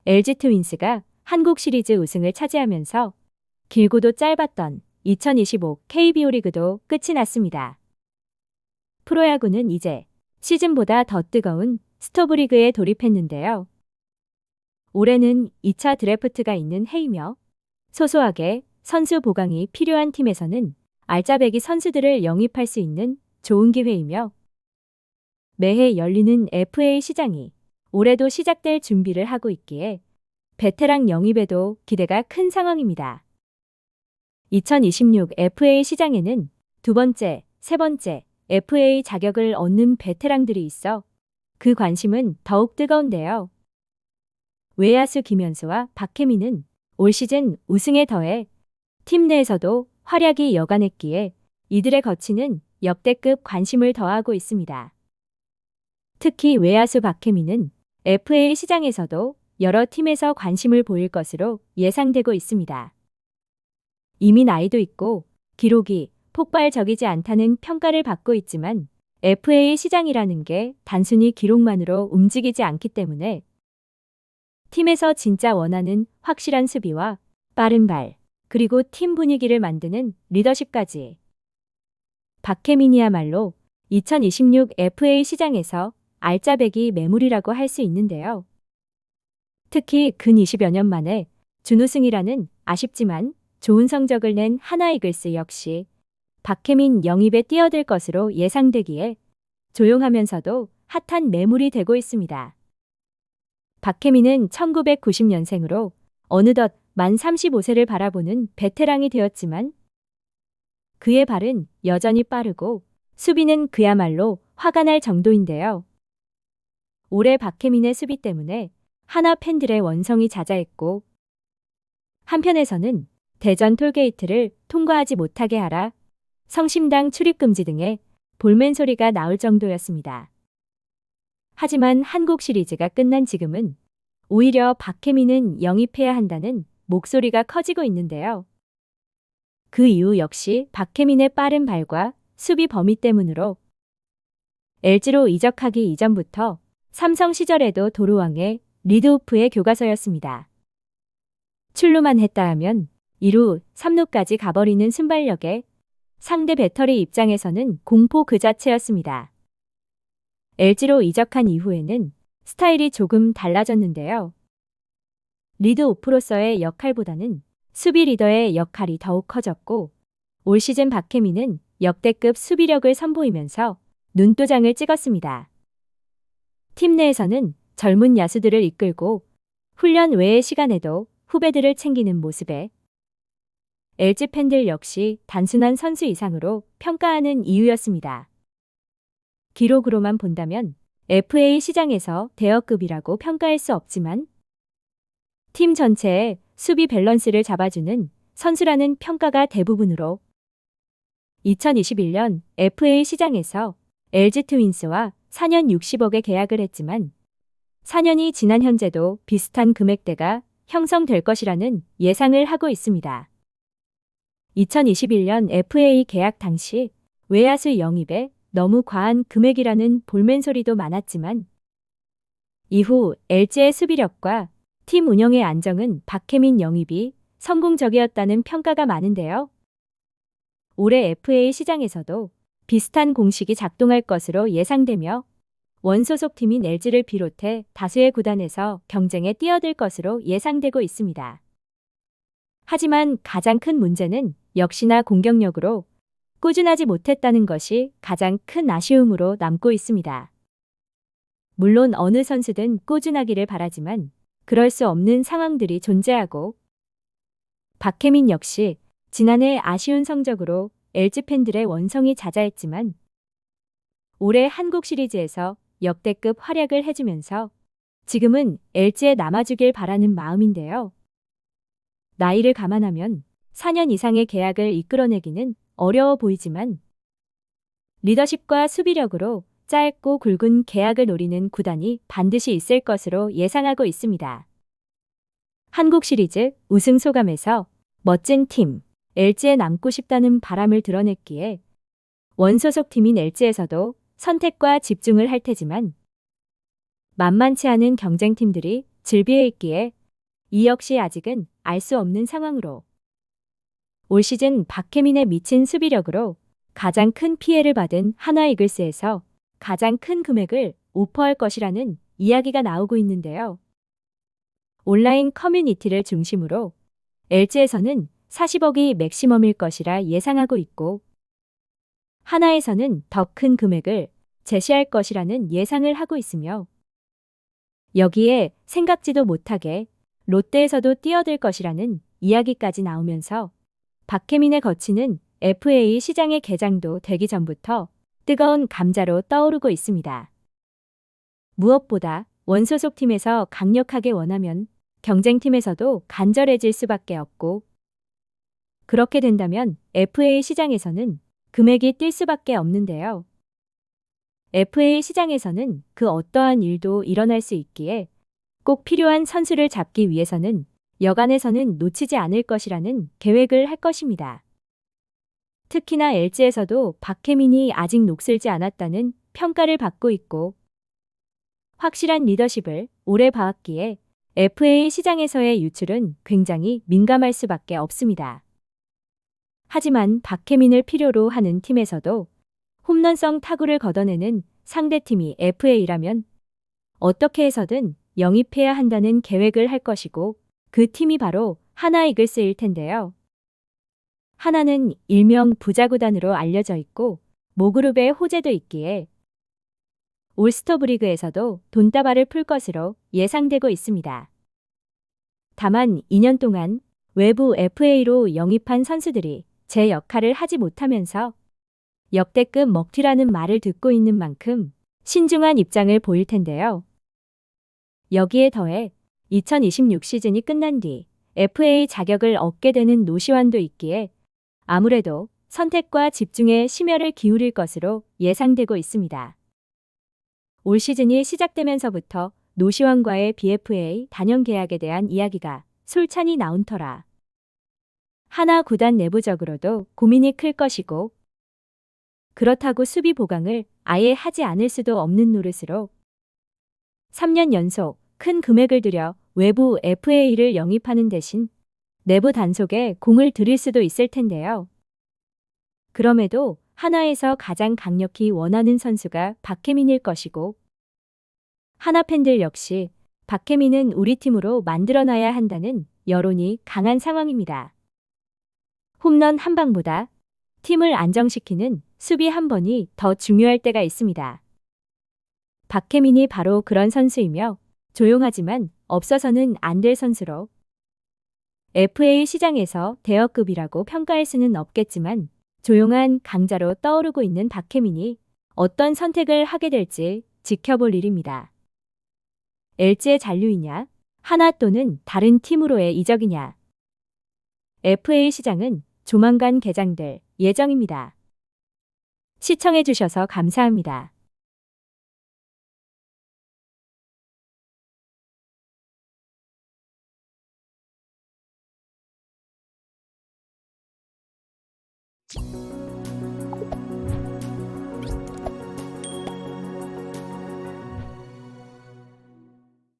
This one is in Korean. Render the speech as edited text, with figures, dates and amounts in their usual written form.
LG 트윈스가 한국 시리즈 우승을 차지하면서 길고도 짧았던 2025 KBO 리그도 끝이 났습니다. 프로야구는 이제 시즌보다 더 뜨거운 스토브리그에 돌입했는데요. 올해는 2차 드래프트가 있는 해이며 소소하게 선수 보강이 필요한 팀에서는 알짜배기 선수들을 영입할 수 있는 좋은 기회이며 매해 열리는 FA 시장이 올해도 시작될 준비를 하고 있기에 베테랑 영입에도 기대가 큰 상황입니다. 2026 FA 시장에는 두 번째, 세 번째 FA 자격을 얻는 베테랑들이 있어 그 관심은 더욱 뜨거운데요. 외야수 김현수와 박혜민은 올 시즌 우승에 더해 팀 내에서도 활약이 여간했기에 이들의 거치는 역대급 관심을 더하고 있습니다. 특히 외야수 박혜민은 FA 시장에서도 여러 팀에서 관심을 보일 것으로 예상되고 있습니다. 이미 나이도 있고 기록이 폭발적이지 않다는 평가를 받고 있지만 FA 시장이라는 게 단순히 기록만으로 움직이지 않기 때문에 팀에서 진짜 원하는 확실한 수비와 빠른 발, 그리고 팀 분위기를 만드는 리더십까지. 박혜민이야말로 2026 FA 시장에서 알짜배기 매물이라고 할 수 있는데요. 특히 근 20여 년 만에 준우승이라는 아쉽지만 좋은 성적을 낸 하나이글스 역시 박혜민 영입에 뛰어들 것으로 예상되기에 조용하면서도 핫한 매물이 되고 있습니다. 박혜민은 1990년생으로 어느덧 만 35세를 바라보는 베테랑이 되었지만 그의 발은 여전히 빠르고 수비는 그야말로 화가 날 정도인데요. 올해 박혜민의 수비 때문에 하나 팬들의 원성이 자자했고 한편에서는 대전 톨게이트를 통과하지 못하게 하라 성심당 출입금지 등의 볼멘 소리가 나올 정도였습니다. 하지만 한국 시리즈가 끝난 지금은 오히려 박혜민은 영입해야 한다는 목소리가 커지고 있는데요. 그 이유 역시 박혜민의 빠른 발과 수비 범위 때문으로 LG로 이적하기 이전부터 삼성 시절에도 도루왕의 리드오프의 교과서였습니다. 출루만 했다 하면 2루, 3루까지 가버리는 순발력에 상대 배터리 입장에서는 공포 그 자체였습니다. LG로 이적한 이후에는 스타일이 조금 달라졌는데요. 리드오프로서의 역할보다는 수비 리더의 역할이 더욱 커졌고 올 시즌 박혜민은 역대급 수비력을 선보이면서 눈도장을 찍었습니다. 팀 내에서는 젊은 야수들을 이끌고 훈련 외의 시간에도 후배들을 챙기는 모습에 LG 팬들 역시 단순한 선수 이상으로 평가하는 이유였습니다. 기록으로만 본다면 FA 시장에서 대여급이라고 평가할 수 없지만 팀 전체의 수비 밸런스를 잡아주는 선수라는 평가가 대부분으로 2021년 FA 시장에서 LG 트윈스와 4년 60억에 계약을 했지만 4년이 지난 현재도 비슷한 금액대가 형성될 것이라는 예상을 하고 있습니다. 2021년 FA 계약 당시 외야수 영입에 너무 과한 금액이라는 볼멘 소리도 많았지만 이후 LG의 수비력과 팀 운영의 안정은 박혜민 영입이 성공적이었다는 평가가 많은데요. 올해 FA 시장에서도 비슷한 공식이 작동할 것으로 예상되며 원소속 팀인 LG를 비롯해 다수의 구단에서 경쟁에 뛰어들 것으로 예상되고 있습니다. 하지만 가장 큰 문제는 역시나 공격력으로 꾸준하지 못했다는 것이 가장 큰 아쉬움으로 남고 있습니다. 물론 어느 선수든 꾸준하기를 바라지만 그럴 수 없는 상황들이 존재하고 박혜민 역시 지난해 아쉬운 성적으로 LG 팬들의 원성이 자자했지만 올해 한국 시리즈에서 역대급 활약을 해주면서 지금은 LG에 남아주길 바라는 마음인데요. 나이를 감안하면 4년 이상의 계약을 이끌어내기는 어려워 보이지만 리더십과 수비력으로 짧고 굵은 계약을 노리는 구단이 반드시 있을 것으로 예상하고 있습니다. 한국 시리즈 우승 소감에서 멋진 팀, LG에 남고 싶다는 바람을 드러냈기에 원소속 팀인 LG에서도 선택과 집중을 할 테지만 만만치 않은 경쟁팀들이 질비해 있기에 이 역시 아직은 알 수 없는 상황으로 올 시즌 박혜민의 미친 수비력으로 가장 큰 피해를 받은 하나 이글스에서 가장 큰 금액을 오퍼할 것이라는 이야기가 나오고 있는데요. 온라인 커뮤니티를 중심으로 LG에서는 40억이 맥시멈일 것이라 예상하고 있고 하나에서는 더 큰 금액을 제시할 것이라는 예상을 하고 있으며 여기에 생각지도 못하게 롯데에서도 뛰어들 것이라는 이야기까지 나오면서 박혜민의 거치는 FA 시장의 개장도 되기 전부터 뜨거운 감자로 떠오르고 있습니다. 무엇보다 원소속 팀에서 강력하게 원하면 경쟁팀에서도 간절해질 수밖에 없고 그렇게 된다면 FA 시장에서는 금액이 뛸 수밖에 없는데요. FA 시장에서는 그 어떠한 일도 일어날 수 있기에 꼭 필요한 선수를 잡기 위해서는 여간에서는 놓치지 않을 것이라는 계획을 할 것입니다. 특히나 LG에서도 박혜민이 아직 녹슬지 않았다는 평가를 받고 있고 확실한 리더십을 오래 봐왔기에 FA 시장에서의 유출은 굉장히 민감할 수밖에 없습니다. 하지만 박혜민을 필요로 하는 팀에서도 홈런성 타구를 걷어내는 상대팀이 FA라면 어떻게 해서든 영입해야 한다는 계획을 할 것이고 그 팀이 바로 하나 이글스일 텐데요. 하나는 일명 부자구단으로 알려져 있고 모그룹의 호재도 있기에 올스터 브리그에서도 돈다발을 풀 것으로 예상되고 있습니다. 다만 2년 동안 외부 FA로 영입한 선수들이 제 역할을 하지 못하면서 역대급 먹튀라는 말을 듣고 있는 만큼 신중한 입장을 보일 텐데요. 여기에 더해 2026 시즌이 끝난 뒤 FA 자격을 얻게 되는 노시환도 있기에 아무래도 선택과 집중에 심혈을 기울일 것으로 예상되고 있습니다. 올 시즌이 시작되면서부터 노시환과의 BFA 단연 계약에 대한 이야기가 솔찬히 나온 터라 하나 구단 내부적으로도 고민이 클 것이고 그렇다고 수비 보강을 아예 하지 않을 수도 없는 노릇으로 3년 연속 큰 금액을 들여 외부 FA를 영입하는 대신 내부 단속에 공을 들일 수도 있을 텐데요. 그럼에도 하나에서 가장 강력히 원하는 선수가 박혜민일 것이고 하나 팬들 역시 박혜민은 우리 팀으로 만들어놔야 한다는 여론이 강한 상황입니다. 홈런 한 방보다 팀을 안정시키는 수비 한 번이 더 중요할 때가 있습니다. 박혜민이 바로 그런 선수이며 조용하지만 없어서는 안 될 선수로 FA 시장에서 대여급이라고 평가할 수는 없겠지만 조용한 강자로 떠오르고 있는 박혜민이 어떤 선택을 하게 될지 지켜볼 일입니다. LG의 잔류이냐, 하나 또는 다른 팀으로의 이적이냐. FA 시장은 조만간 개장될 예정입니다. 시청해주셔서 감사합니다.